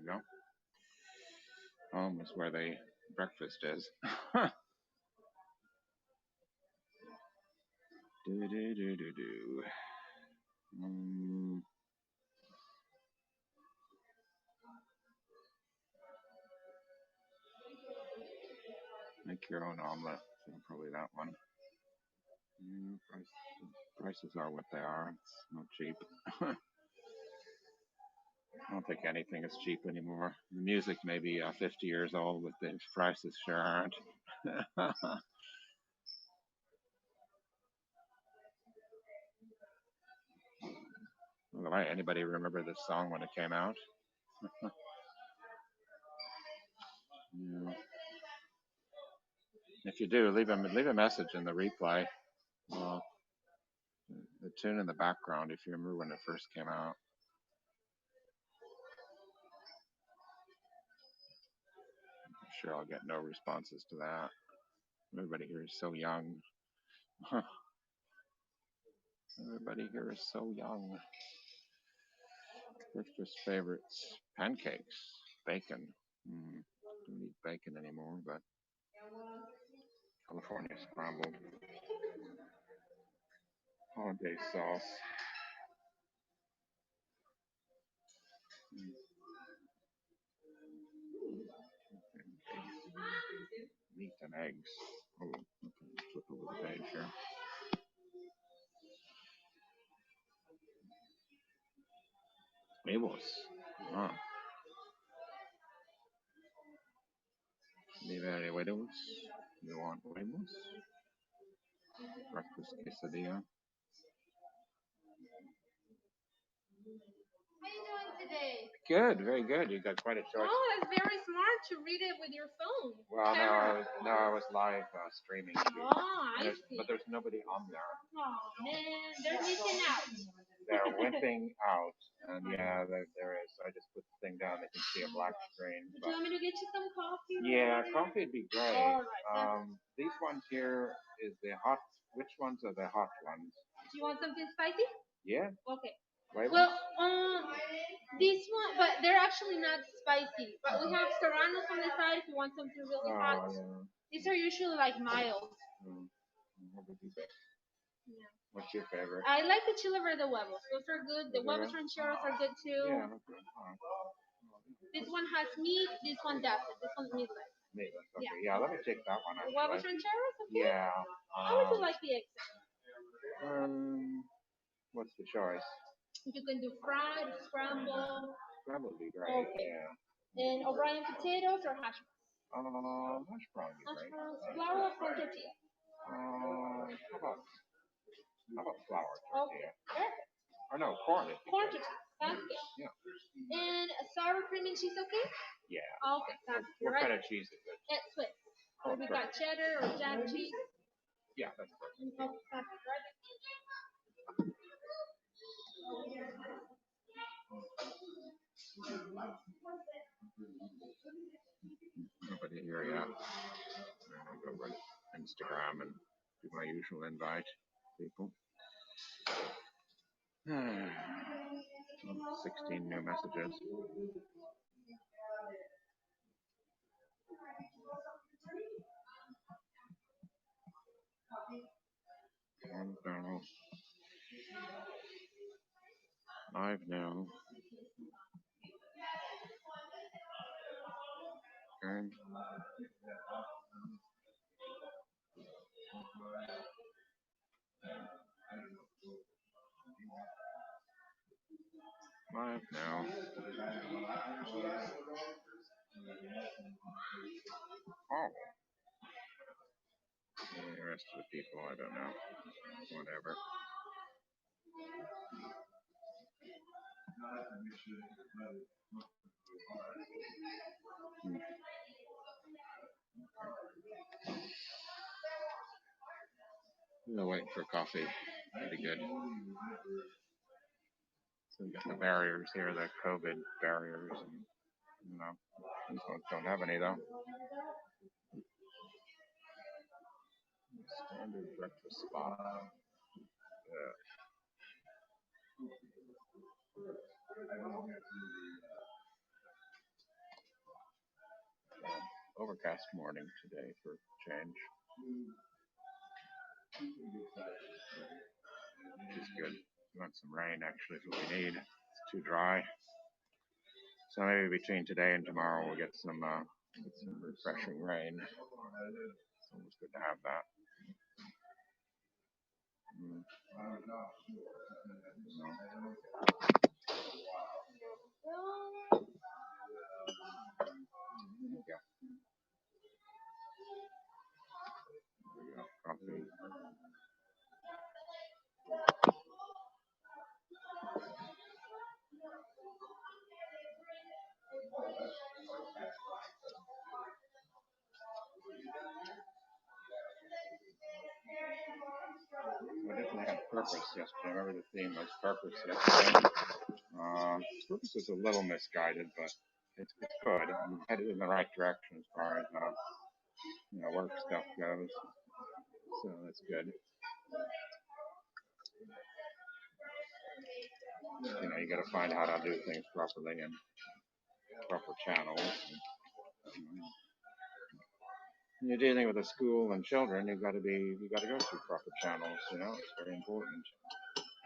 you go. Home is where the breakfast is. do do do do do. Make your own omelet. So probably that one. Prices are what they are. It's not cheap. I don't think anything is cheap anymore. The music may be 50 years old, but the prices sure aren't. Anybody remember this song when it came out? Yeah. If you do, leave a message in the replay. The tune in the background, if you remember when it first came out. I'm sure I'll get no responses to that. Everybody here is so young. Everybody here is so young. Breakfast favorites: pancakes, bacon. Don't eat bacon anymore, but California scrambled, hollandaise sauce. Meat and eggs. Oh, okay. Flip over the page here. Huevos. Ah. Leave any huevos? You want huevos? Breakfast quesadilla. How you doing today? Good, very good. You got quite a choice. Oh, that's very smart to read it with your phone. Well, no, I was live streaming. Oh, I see. But there's nobody on there. Oh man, they're missing out. They're wimping out, and yeah, there is. I just put the thing down. They can see a black screen. Do you want me to get you some coffee? Yeah, coffee would be great. All right. These ones here is the hot. Which ones are the hot ones? Do you want something spicy? Yeah. Okay. Right. Well, this one, but they're actually not spicy. But we have serranos on the side if you want something really hot. Yeah. These are usually like mild. Yeah. What's your favorite? I like the chile verde huevos. Those are good. The huevos rancheros are good too. Yeah. Okay. This one has meat. This one doesn't. This one's meatless. Meatless. Okay. Yeah. Let me take that one. The huevos rancheros. Okay. Yeah. How would you like the eggs? What's the choice? You can do fried, scrambled. Scrambled would be great. Okay. Yeah. And O'Brien potatoes or hash browns? Hash brown would be great. Flour or corn tortilla? How about flour tortilla? Okay. Perfect. Or no, corn. Corn tortilla. Sounds good. Yeah. And sour cream and cheese, okay? Yeah. Okay. Sounds good. What kind of cheese is it? It's Swiss. So we got cheddar or jack cheese. Yeah, that's perfect. Okay. Right. Nobody here yet. I'll go on Instagram and do my usual invite people. 16 new messages. Live now. Okay. Live now. Oh. The rest of the people, I don't know. Whatever. We're waiting for coffee. Pretty good. So we got the barriers here, the COVID barriers, and these ones don't have any though. Standard breakfast spot. overcast morning today for change, which is good. We want some rain, actually, is what we need. It's too dry. So maybe between today and tomorrow we'll get some refreshing rain. It's always good to have that. Mm. Yeah. Coffee. We definitely had purpose yesterday. Remember the theme was purpose yesterday. Purpose is a little misguided, but it's good. I'm headed in the right direction as far as work stuff goes. So that's good. You got to find how to do things properly and proper channels. When you're dealing with a school and children, you got to go through proper channels. It's very important.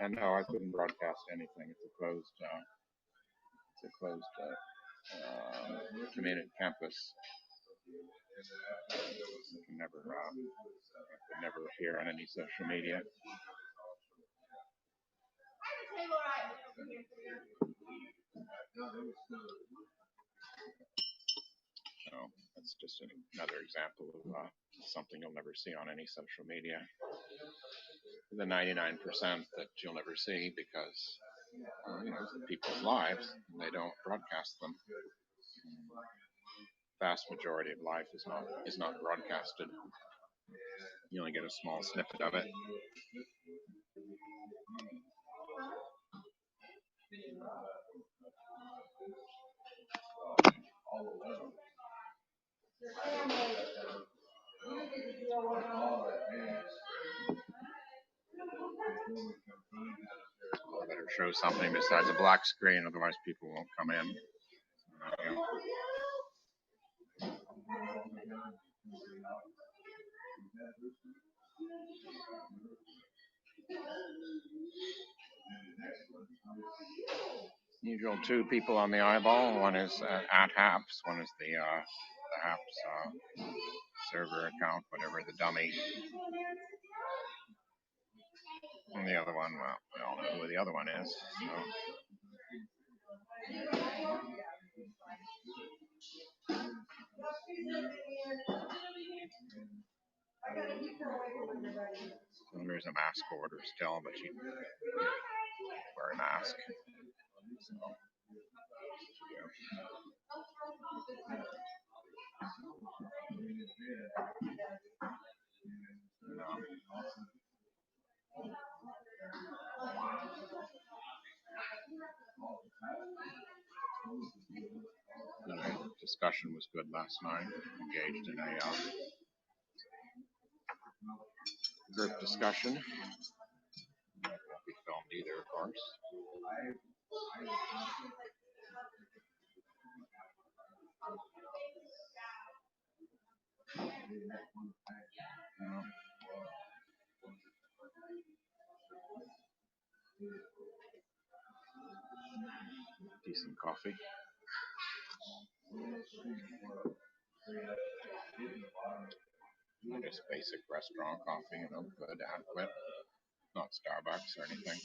And no, I couldn't broadcast anything. It's a closed community campus. You can never appear on any social media. So that's just another example of something you'll never see on any social media. The 99% that you'll never see because people's lives, and they don't broadcast them. Vast majority of life is not broadcasted. You only get a small snippet of it. I better show something besides a black screen, otherwise people won't come in. Usual two people on the eyeball. One is at Haps. One is the Haps server account, whatever, the dummy. And the other one, well, we all know who the other one is. So there's a mask order still, but you wear a mask. So, the discussion was good last night. Engaged in a group discussion. Won't be filmed either, of course. Decent coffee. Just basic restaurant coffee, good, adequate. Not Starbucks or anything.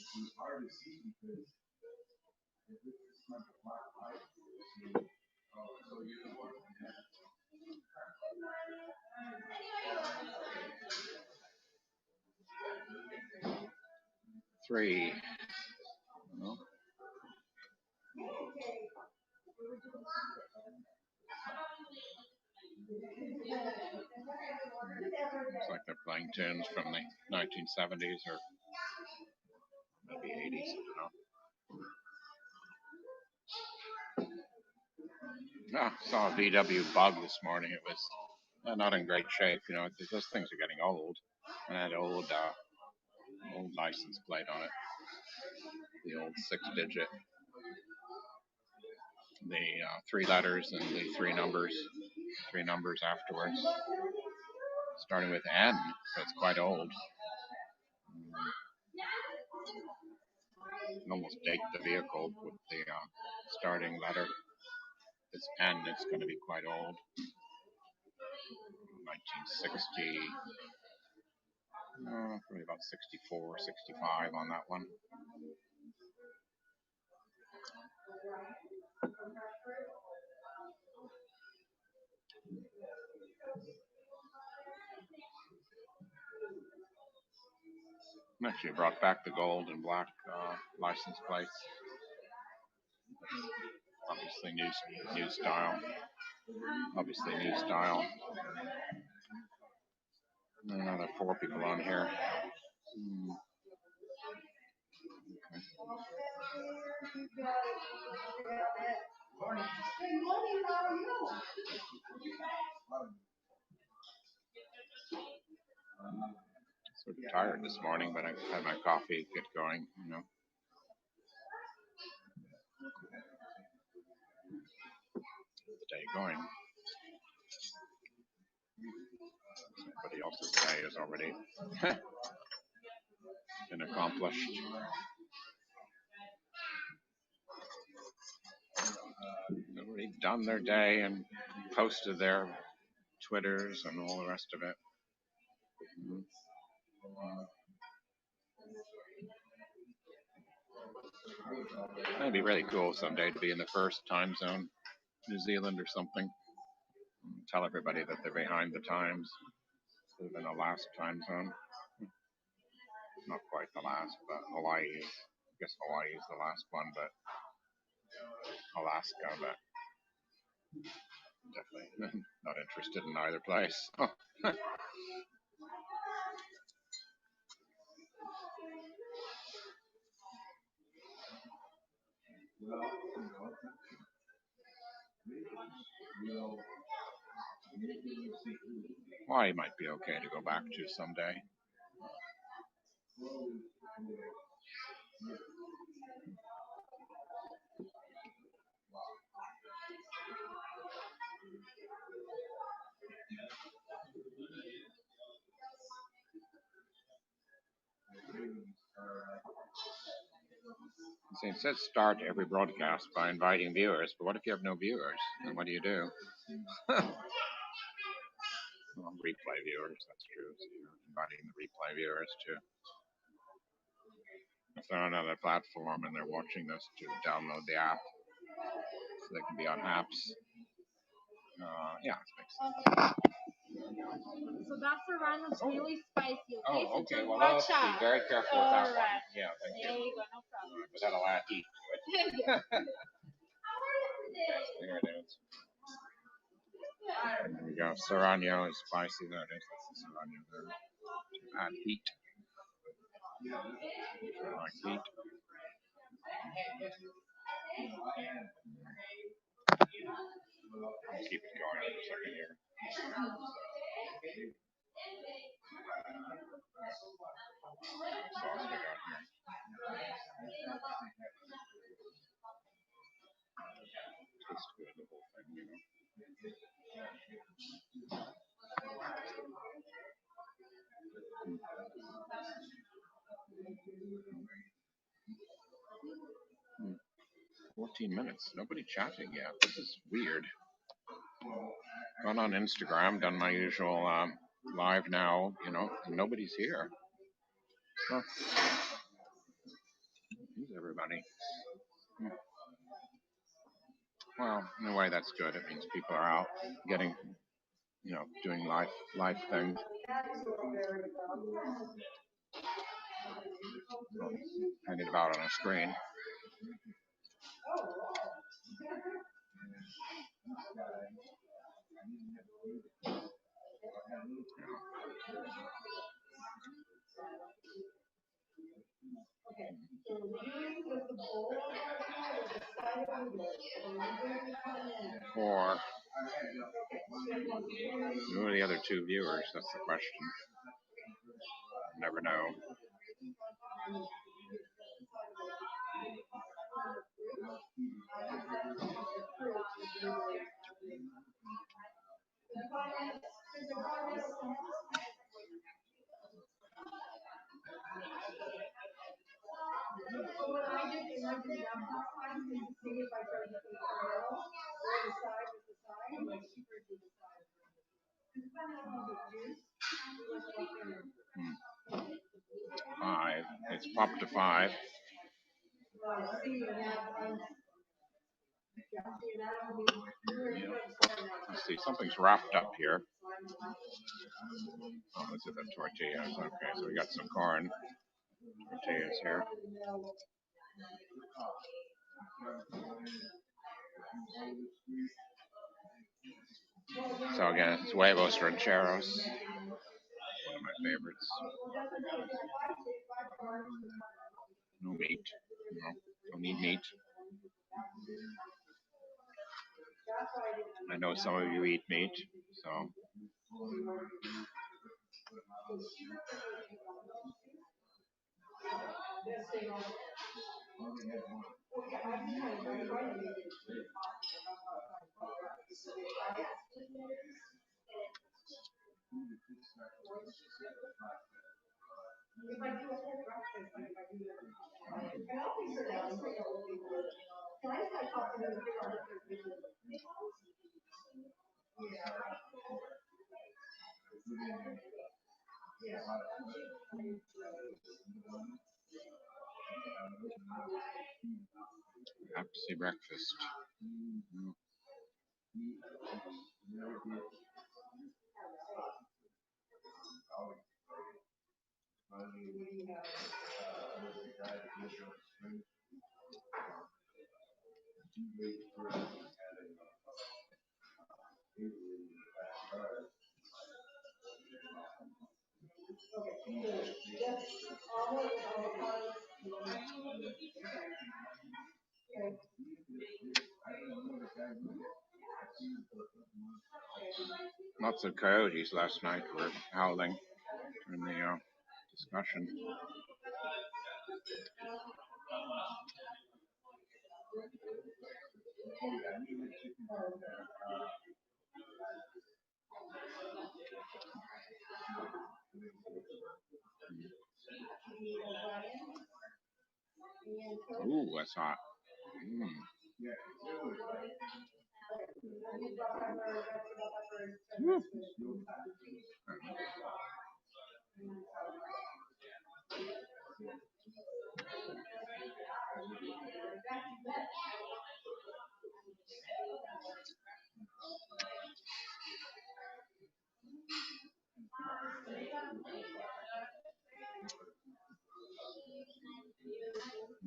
Three. Looks like they're playing tunes from the 1970s or maybe 80s. Saw a VW Bug this morning. It was not in great shape. Those things are getting old. And had old license plate on it. The old 6-digit. The 3 letters and the 3 numbers. three numbers afterwards, starting with N, so it's quite old. Almost date the vehicle with the starting letter. It's N, it's going to be quite old. 1960, probably about 64, 65 on that one. Actually brought back the gold and black license plates. Obviously new style. Obviously new style. Another four people on here. Sort of tired this morning, but I had my coffee get going, you know. The day going. Somebody else's day is already been accomplished. They've already done their day and posted their Twitters and all the rest of it. It'd be really cool someday to be in the first time zone, New Zealand or something. Tell everybody that they're behind the times. Instead of in the last time zone. Not quite the last, but Hawaii is. I guess Hawaii is the last one, but Alaska, but definitely not interested in either place. Hawaii might be okay to go back to someday. See, it says start every broadcast by inviting viewers, but what if you have no viewers? Then what do you do? Well, replay viewers, that's true. So you're inviting the replay viewers to, if they're on another platform and they're watching this, to download the app so they can be on Haps. Yeah, that makes sense. So that serrano's really spicy, okay? Oh, okay. So Well, watch I'll be out. very careful with that one. Alright. Yeah, thank you. There you go, no problem. But that'll add heat to it. There it is. There we go. Serrano is spicy. There it is. That's the Serrano there. Add heat. I like heat. I'll keep it going for a second here. Sauce we got here. Tastes good, the whole thing, you know. 14 minutes. Nobody chatting yet. This is weird. Gone on Instagram, done my usual live now, you know, and nobody's here. Huh. Who's everybody? Well, in a way, that's good. It means people are out getting, you know, doing live things. Handing about on a screen. Or who are the other two viewers? That's the question. Never know. up to 5. Let's see, something's wrapped up here. Oh, this is the tortillas. Okay, so we got some corn tortillas here. So again, it's huevos rancheros, one of my favorites. No meat. No, don't need meat. I know some of you eat meat, so. Happsy breakfast. Lots of coyotes last night were howling during the discussion. Ooh, that's hot.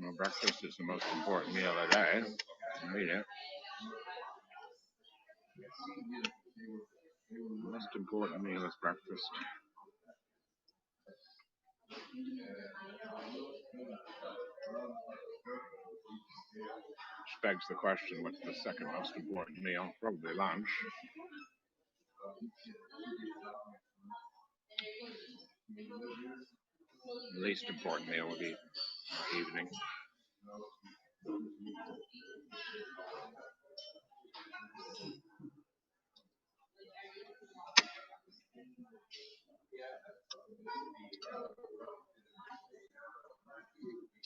Well, breakfast is the most important meal of the day. You eat it. The most important meal is breakfast. Which begs the question, what's the second most important meal? Probably lunch. The least important meal would be evening.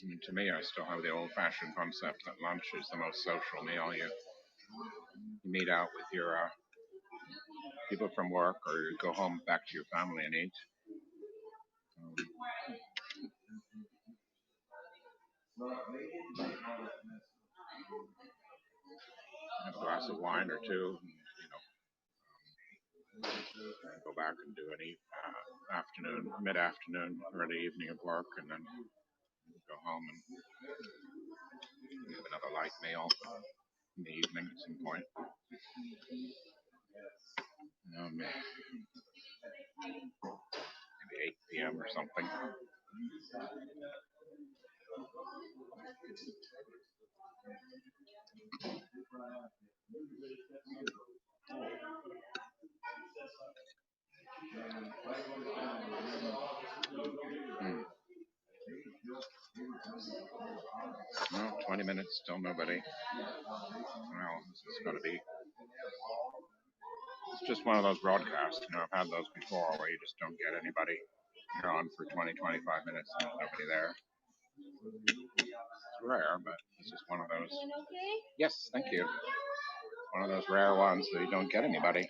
I mean, to me, I still have the old-fashioned concept that lunch is the most social meal. You meet out with your people from work, or you go home back to your family and eat. Have a glass of wine or two, and, go back and do any afternoon, mid-afternoon, early evening of work, and then go home and have another light meal in the evening at some point. Maybe 8 p.m. or something. Well, 20 minutes, still nobody. Well, this is going to be. It's just one of those broadcasts. I've had those before where you just don't get anybody. You're on for 20, 25 minutes and there's nobody there. It's rare, but it's just one of those. Okay? Yes, thank you. One of those rare ones that you don't get anybody.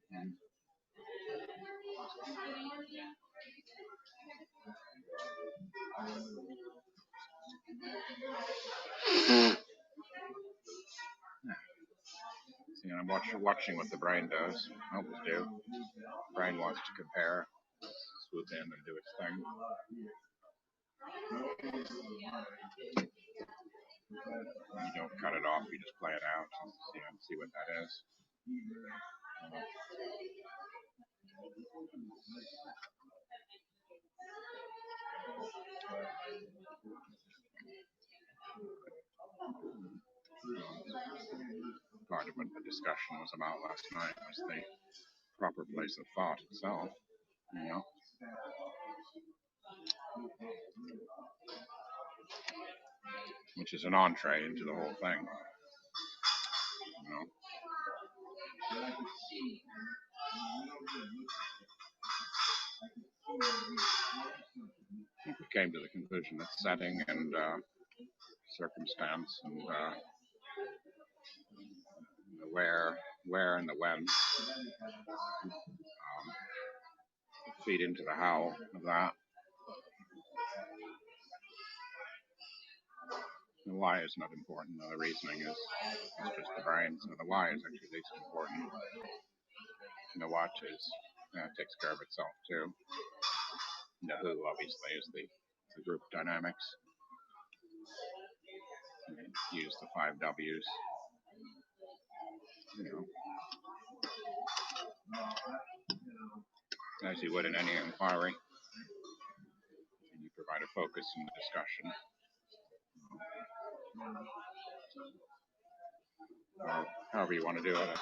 And, see, I'm watching what the brain does. I always do. The brain wants to compare, swoop in and do its thing. You don't cut it off, you just play it out and see what that is. Part of what the discussion was about last night was the proper place of thought itself, you know, which is an entree into the whole thing, you know. We came to the conclusion that setting and circumstance and the where and the when feed into the how of that. The why is not important. The reasoning is just the brain. So the why is actually least important. And the what is takes care of itself too. And the who obviously is the group dynamics. Use the 5 W's. You know, as you would in any inquiry. And you provide a focus in the discussion. Or however you want to do it.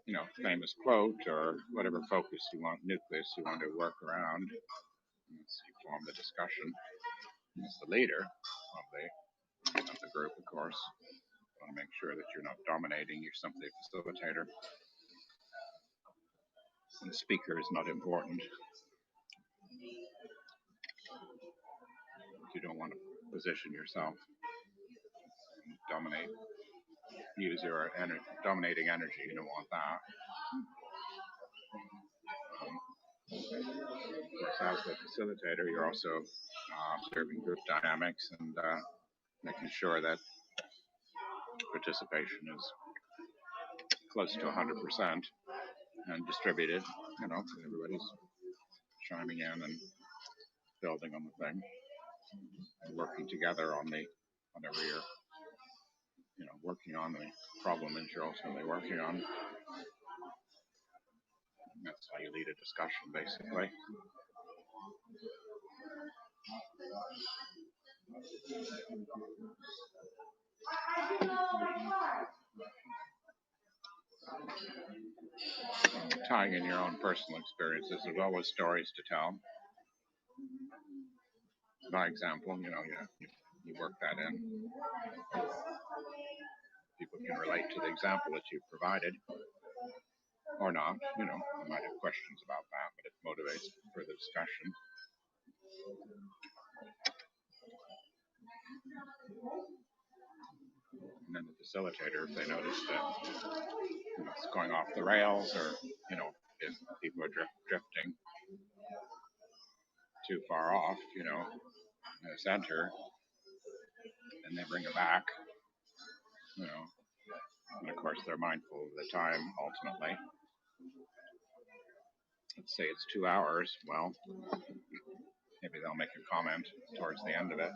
You know, famous quote or whatever focus you want, nucleus you want to work around. You form the discussion. As the leader of the group, of course. You want to make sure that you're not dominating, you're simply a facilitator. And the speaker is not important. You don't want to position yourself and dominate, use your dominating energy. You don't want that. Of course, as the facilitator, you're also observing group dynamics and making sure that participation is close to 100% and distributed. You know, everybody's chiming in and building on the thing and working together on whatever you're, working on the problem that you're ultimately working on. And that's how you lead a discussion, basically. Tying in your own personal experiences, there's always stories to tell. By example, you work that in. People can relate to the example that you've provided, or not. You might have questions about that, but it motivates further discussion. And then the facilitator, if they notice that it's going off the rails, or if people are drifting too far off, in the center, and they bring it back, and of course they're mindful of the time ultimately. Let's say it's 2 hours. Well, maybe they'll make a comment towards the end of it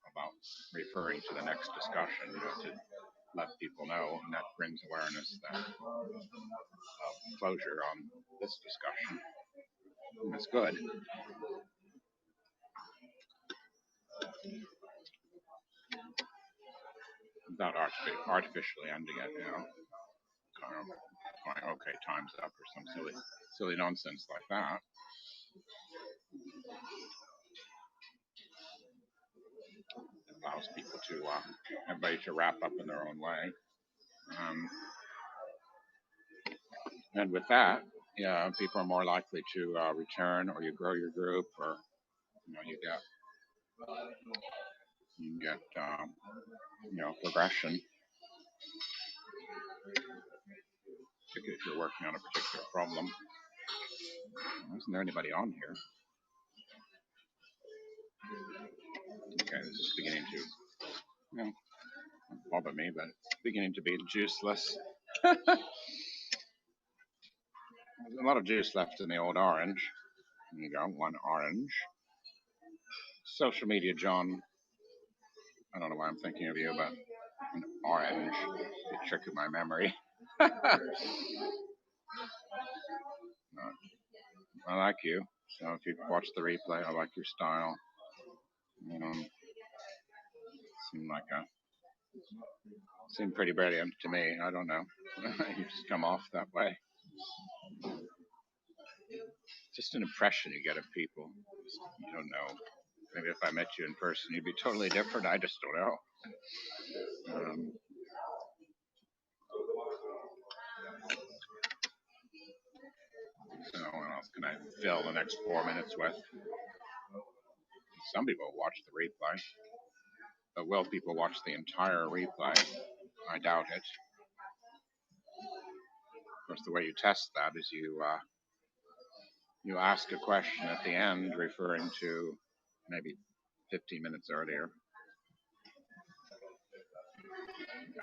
about referring to the next discussion, to let people know, and that brings awareness that closure on this discussion. And it's good. Without artificially ending it, kind of going, okay, time's up, or some silly nonsense like that. It allows people everybody to wrap up in their own way. And with that, people are more likely to return, or you grow your group, or you get progression. particularly if you're working on a particular problem. Isn't there anybody on here? Okay, this is beginning to, not bother me, but beginning to be juiceless. There's a lot of juice left in the old orange. There you go, one orange. Social media, John. I don't know why I'm thinking of you, but an orange. It's a trick of my memory. I like you. So if you watch the replay, I like your style. Seemed pretty brilliant to me. I don't know. You just come off that way. Just an impression you get of people. You don't know. Maybe if I met you in person, you'd be totally different. I just don't know. So what else can I fill the next 4 minutes with? Some people watch the replay. But will people watch the entire replay? I doubt it. Of course, the way you test that is you ask a question at the end referring to maybe 15 minutes earlier.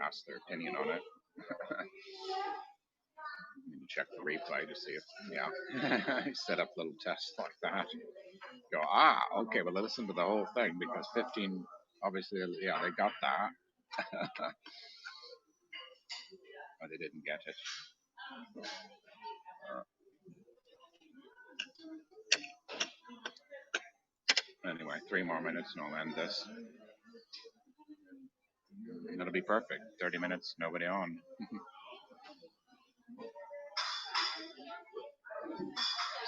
Ask their opinion on it. You check the replay to see if, you set up little tests like that. Go, okay, well, listen to the whole thing because 15, obviously, they got that. But they didn't get it. Anyway, 3 more minutes and I'll end this. And it'll be perfect. 30 minutes, nobody on.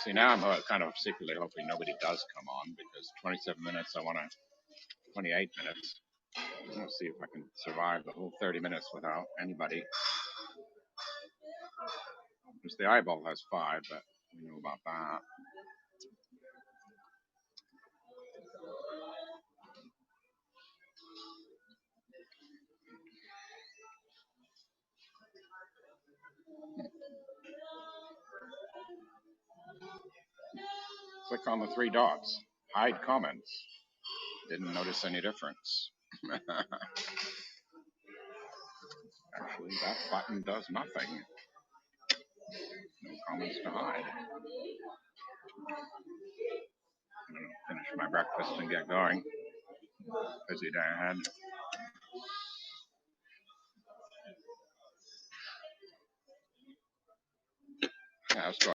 See, now I'm kind of secretly hoping nobody does come on because 27 minutes, I want 28 minutes. I'll see if I can survive the whole 30 minutes without anybody. Because the eyeball has 5, but we know about that. Click on the 3 dots. Hide comments. Didn't notice any difference. Actually, that button does nothing. No comments to hide. I'm going to finish my breakfast and get going. Busy day ahead. Yeah, let's go.